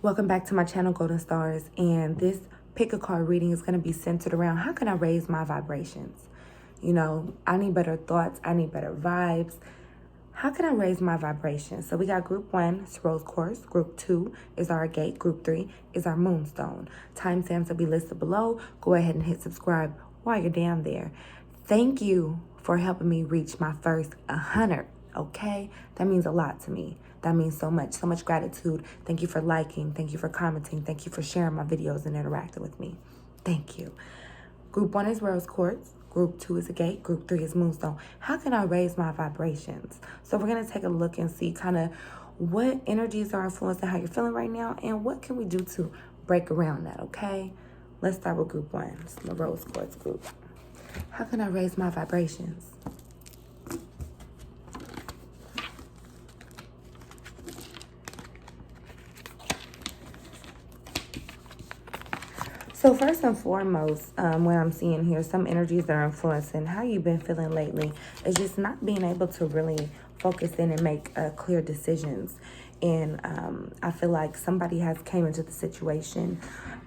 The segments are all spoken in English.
Welcome back to my channel, Golden Stars, and this pick a card reading is going to be centered around how can I raise my vibrations? You know, I need better thoughts, I need better vibes. How can I raise my vibrations? So we got group 1, it's Rose Quartz. Group 2 is our agate. Group 3 is our moonstone. Timestamps will be listed below. Go ahead and hit subscribe while you're down there. Thank you for helping me reach my first 100, okay? That means a lot to me. That means so much gratitude. Thank you for liking. Thank you for commenting. Thank you for sharing my videos and interacting with me. Thank you. Group 1 is Rose Quartz. Group 2 is agate. Group 3 is moonstone. How can I raise my vibrations? So we're going to take a look and see kind of what energies are influencing how you're feeling right now and what can we do to break around that, okay? Let's start with group 1. It's the Rose Quartz group. How can I raise my vibrations? So first and foremost, what I'm seeing here, some energies that are influencing how you've been feeling lately is just not being able to really focus in and make clear decisions. And I feel like somebody has came into the situation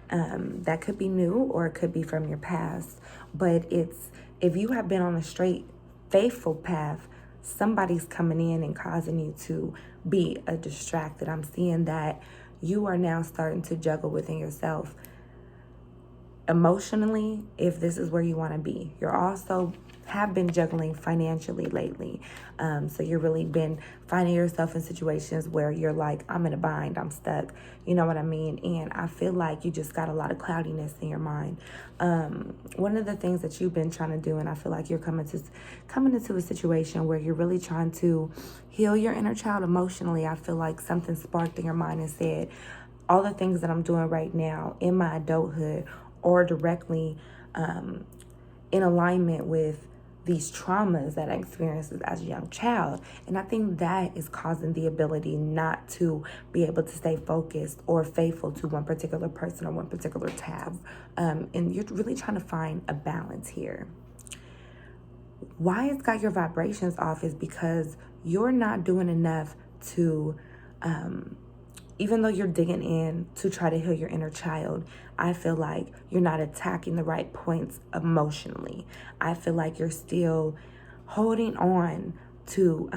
that could be new or it could be from your past. But if you have been on a straight, faithful path, somebody's coming in and causing you to be distracted. I'm seeing that you are now starting to juggle within yourself emotionally, if this is where you want to be. You're also have been juggling financially lately. So you're really been finding yourself in situations where you're like, I'm in a bind, I'm stuck. You know what I mean? And I feel like you just got a lot of cloudiness in your mind. One of the things that you've been trying to do, and I feel like you're coming into a situation where you're really trying to heal your inner child emotionally. I feel like something sparked in your mind and said, all the things that I'm doing right now in my adulthood or directly in alignment with these traumas that I experienced as a young child. And I think that is causing the ability not to be able to stay focused or faithful to one particular person or one particular task. And you're really trying to find a balance here. Why it's got your vibrations off is because you're not doing enough to even though you're digging in to try to heal your inner child, I feel like you're not attacking the right points emotionally. I feel like you're still holding on to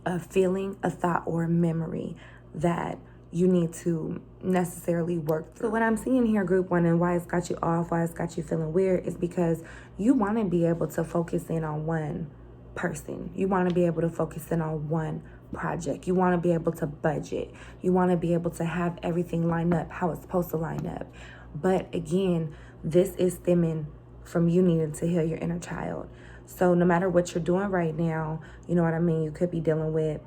a feeling, a thought, or a memory that you need to necessarily work through. So what I'm seeing here, group 1, and why it's got you off, why it's got you feeling weird, is because you want to be able to focus in on one person. You want to be able to focus in on one project. You want to be able to budget. You want to be able to have everything line up how it's supposed to line up. But again, this is stemming from you needing to heal your inner child. So no matter what you're doing right now, you know what I mean? You could be dealing with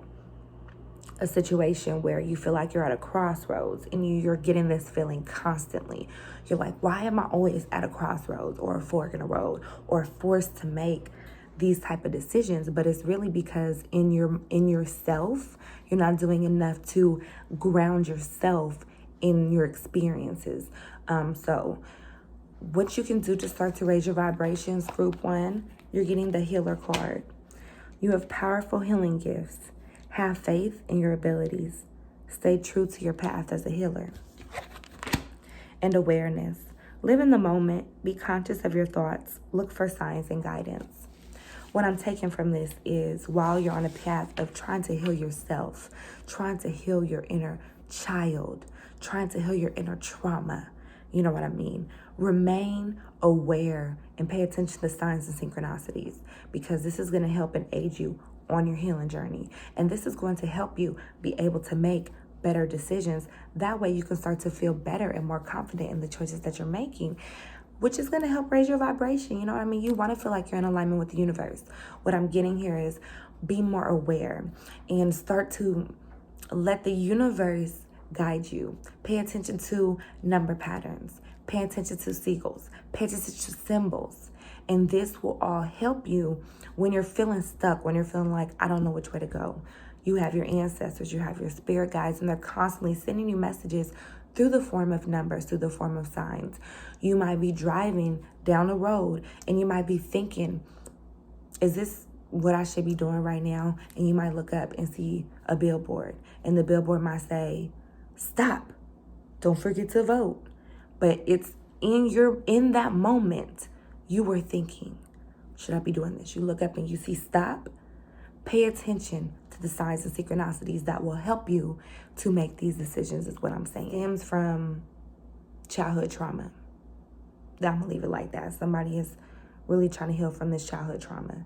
a situation where you feel like you're at a crossroads and you're getting this feeling constantly. You're like, why am I always at a crossroads or a fork in the road or forced to make these type of decisions? But it's really because in yourself, you're not doing enough to ground yourself in your experiences. So what you can do to start to raise your vibrations, group 1, you're getting the healer card. You have powerful healing gifts. Have faith in your abilities. Stay true to your path as a healer. And awareness. Live in the moment. Be conscious of your thoughts. Look for signs and guidance. What I'm taking from this is while you're on a path of trying to heal yourself, trying to heal your inner child, trying to heal your inner trauma, you know what I mean? Remain aware and pay attention to signs and synchronicities, because this is going to help and aid you on your healing journey. And this is going to help you be able to make better decisions. That way you can start to feel better and more confident in the choices that you're making, which is going to help raise your vibration. You know what I mean? You want to feel like you're in alignment with the universe. What I'm getting here is be more aware and start to let the universe guide you. Pay attention to number patterns. Pay attention to seagulls. Pay attention to symbols. And this will all help you when you're feeling stuck, when you're feeling like, I don't know which way to go. You have your ancestors, you have your spirit guides, and they're constantly sending you messages through the form of numbers, through the form of signs. You might be driving down the road and you might be thinking, is this what I should be doing right now? And you might look up and see a billboard, and the billboard might say, stop. Don't forget to vote. But it's in that moment, you were thinking, should I be doing this? You look up and you see stop. Pay attention to the signs and synchronicities that will help you to make these decisions, is what I'm saying. It stems from childhood trauma. I'm gonna leave it like that. Somebody is really trying to heal from this childhood trauma.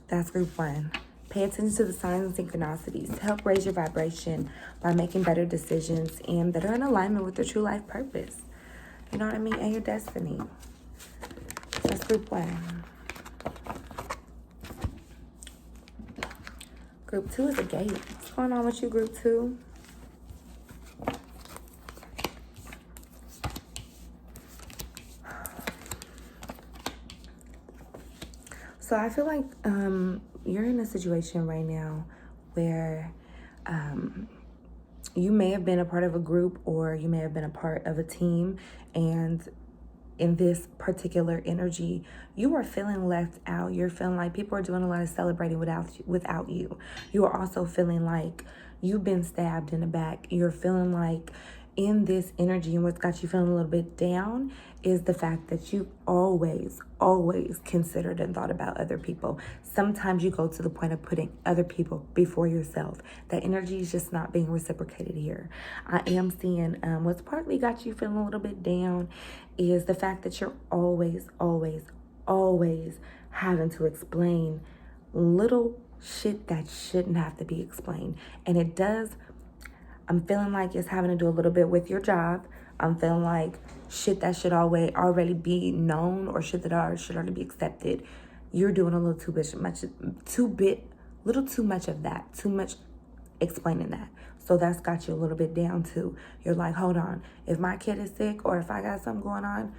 That's group 1. Pay attention to the signs and synchronicities to help raise your vibration by making better decisions and that are in alignment with your true life purpose. You know what I mean? And your destiny. That's group 1. Group 2 is a gate. What's going on with you, group 2? So I feel like you're in a situation right now where you may have been a part of a group or you may have been a part of a team, and in this particular energy, you are feeling left out. You're feeling like people are doing a lot of celebrating without you. You are also feeling like you've been stabbed in the back. You're feeling like in this energy, and what's got you feeling a little bit down is the fact that you always considered and thought about other people. Sometimes you go to the point of putting other people before yourself. That energy is just not being reciprocated here. I am seeing what's partly got you feeling a little bit down is the fact that you're always having to explain little shit that shouldn't have to be explained. And it does, I'm feeling like it's having to do a little bit with your job. I'm feeling like shit that should already be known or shit that should already be accepted. You're doing a little too much of that, too much explaining that. So that's got you a little bit down too. You're like, hold on, if my kid is sick or if I got something going on,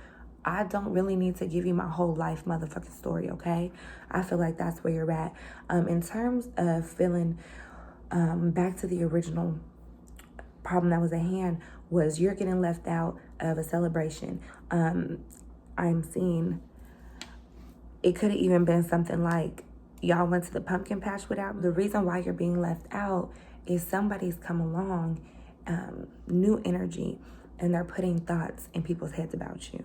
I don't really need to give you my whole life motherfucking story, okay? I feel like that's where you're at. In terms of feeling back to the original problem that was at hand, was you're getting left out of a celebration. I'm seeing it could have even been something like y'all went to the pumpkin patch without. The reason why you're being left out is somebody's come along, new energy, and they're putting thoughts in people's heads about you.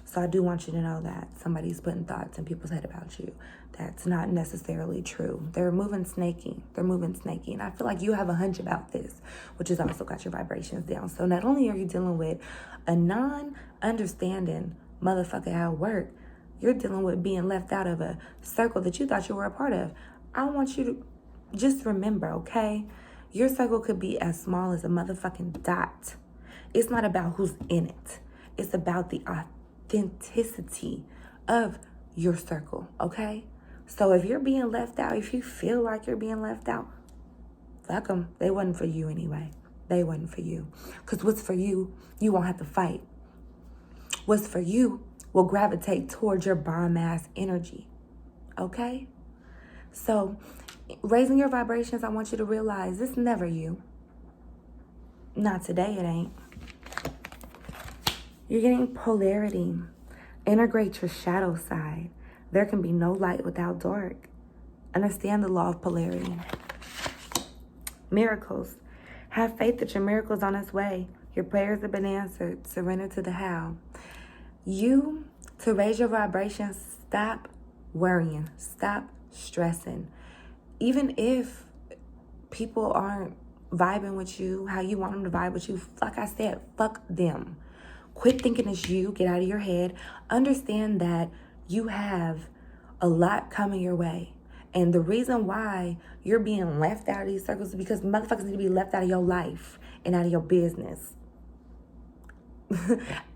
So I do want you to know that somebody's putting thoughts in people's head about you. That's not necessarily true. They're moving snaky. And I feel like you have a hunch about this, which has also got your vibrations down. So not only are you dealing with a non-understanding motherfucker at work, you're dealing with being left out of a circle that you thought you were a part of. I want you to just remember, okay? Your circle could be as small as a motherfucking dot. It's not about who's in it. It's about the authenticity of your circle, okay? So if you're being left out, if you feel like you're being left out, fuck them. They wasn't for you anyway. They wasn't for you. Because what's for you, you won't have to fight. What's for you will gravitate towards your bomb-ass energy, okay? So raising your vibrations, I want you to realize it's never you. Not today, it ain't. You're getting polarity. Integrate your shadow side. There can be no light without dark. Understand the law of polarity. Miracles. Have faith that your miracle is on its way. Your prayers have been answered. Surrender to the how. You, to raise your vibrations, stop worrying. Stop stressing. Even if people aren't vibing with you how you want them to vibe with you, like I said, fuck them. Quit thinking it's you. Get out of your head. Understand that you have a lot coming your way. And the reason why you're being left out of these circles is because motherfuckers need to be left out of your life and out of your business.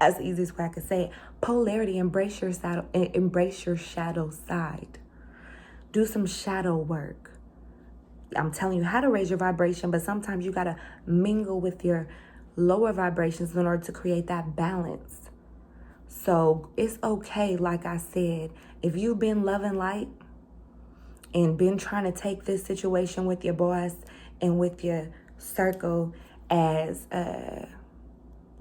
That's the easiest way I could say it. Polarity, embrace your shadow side. Do some shadow work. I'm telling you how to raise your vibration, but sometimes you gotta mingle with your lower vibrations in order to create that balance. So it's okay, like I said, if you've been loving light and been trying to take this situation with your boss and with your circle as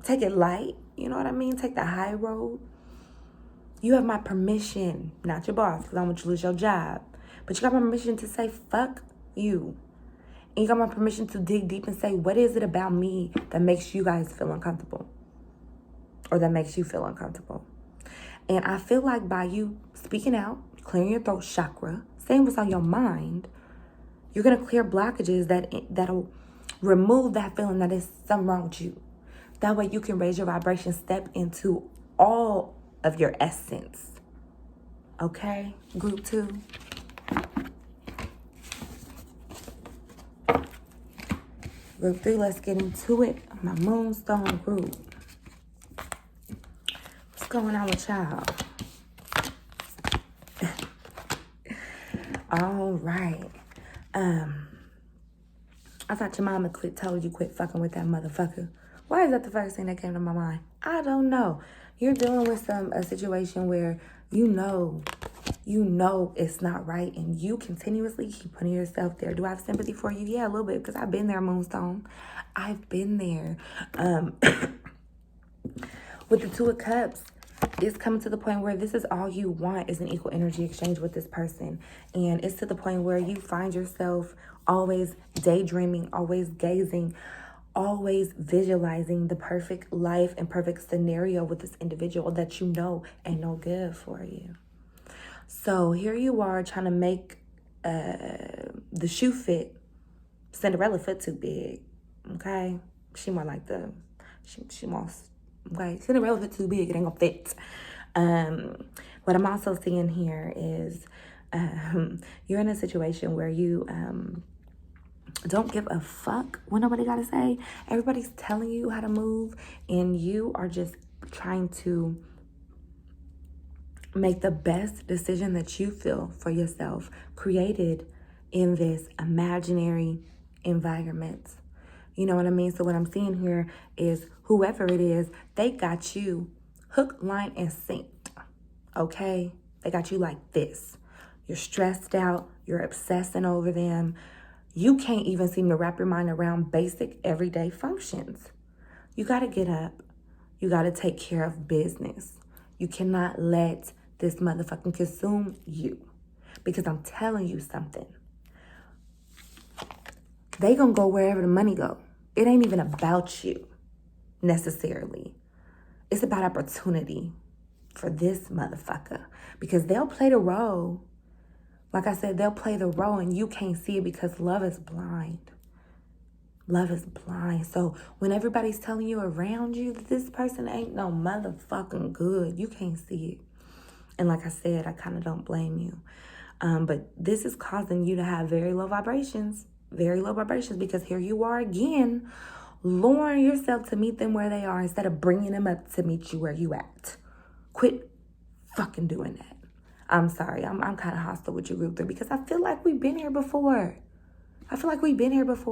take it light, you know what I mean? Take the high road. You have my permission, not your boss, because I want you to lose your job. But you got my permission to say fuck you And you got my permission to dig deep and say, what is it about me that makes you guys feel uncomfortable? Or that makes you feel uncomfortable? And I feel like by you speaking out, clearing your throat chakra, saying what's on your mind, you're going to clear blockages that'll remove that feeling that there's something wrong with you. That way you can raise your vibration, step into all of your essence. Okay, group 2. Group 3, let's get into it. My moonstone group. What's going on with y'all? All right. I thought your mama told you quit fucking with that motherfucker. Why is that the first thing that came to my mind? I don't know. You're dealing with a situation where you know it's not right, and you continuously keep putting yourself there. Do I have sympathy for you? Yeah, a little bit, because I've been there, Moonstone. I've been there. With the 2 of Cups, it's coming to the point where this is all you want is an equal energy exchange with this person. And it's to the point where you find yourself always daydreaming, always gazing, always visualizing the perfect life and perfect scenario with this individual that you know ain't no good for you. So here you are trying to make the shoe fit. Cinderella foot too big, okay? She more like she more, okay? Cinderella foot too big, it ain't gonna fit. What I'm also seeing here is you're in a situation where you don't give a fuck what nobody gotta say. Everybody's telling you how to move, and you are just trying to make the best decision that you feel for yourself, created in this imaginary environment. You know what I mean? So what I'm seeing here is whoever it is, they got you hook, line, and sinker. Okay? They got you like this. You're stressed out. You're obsessing over them. You can't even seem to wrap your mind around basic everyday functions. You got to get up. You got to take care of business. You cannot let this motherfucking consume you. Because I'm telling you something. They gonna go wherever the money go. It ain't even about you, necessarily. It's about opportunity for this motherfucker. Because they'll play the role. Like I said, they'll play the role and you can't see it because love is blind. Love is blind. So when everybody's telling you around you that this person ain't no motherfucking good, you can't see it. And like I said, I kind of don't blame you. But this is causing you to have very low vibrations. Very low vibrations, because here you are again, lowering yourself to meet them where they are instead of bringing them up to meet you where you at. Quit fucking doing that. I'm sorry. I'm kind of hostile with you, group 3, because I feel like we've been here before.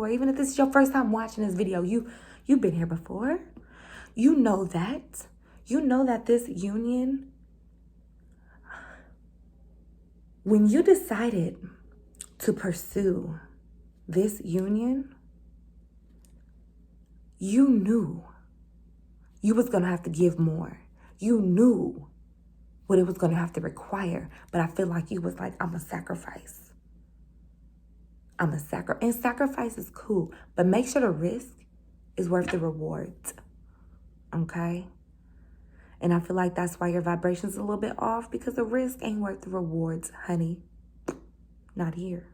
Even if this is your first time watching this video, you've been here before. You know that. You know that this union, when you decided to pursue this union, you knew you was going to have to give more. You knew what it was going to have to require. But I feel like you was like, I'm a sacrifice. And sacrifice is cool. But make sure the risk is worth the rewards. Okay? And I feel like that's why your vibration's a little bit off, because the risk ain't worth the rewards, honey. Not here.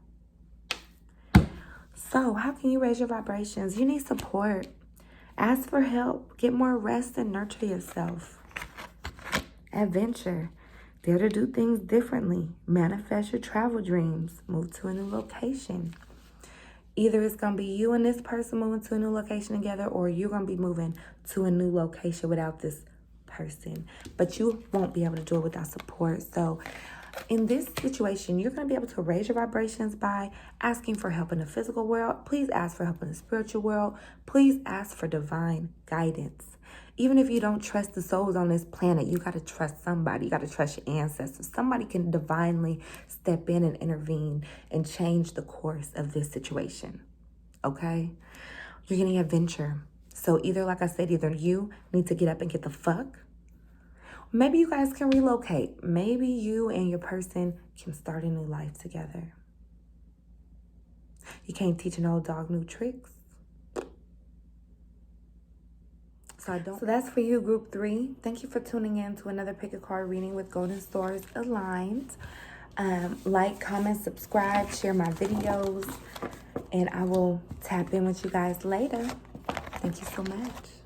So how can you raise your vibrations? You need support. Ask for help. Get more rest and nurture yourself. Adventure. Dare to do things differently. Manifest your travel dreams. Move to a new location. Either it's going to be you and this person moving to a new location together, or you're going to be moving to a new location without this person. But you won't be able to do it without support. So in this situation, you're going to be able to raise your vibrations by asking for help in the physical world. Please ask for help in the spiritual world. Please ask for divine guidance. Even if you don't trust the souls on this planet, you got to trust somebody. You got to trust your ancestors. Somebody can divinely step in and intervene and change the course of this situation. Okay? You're getting adventure. So either, like I said, either you need to get up and get the fuck. Maybe you guys can relocate. Maybe you and your person can start a new life together. You can't teach an old dog new tricks. So that's for you, group 3. Thank you for tuning in to another pick a card reading with Golden Stars Aligned. Like, comment, subscribe, share my videos, and I will tap in with you guys later. Thank you so much.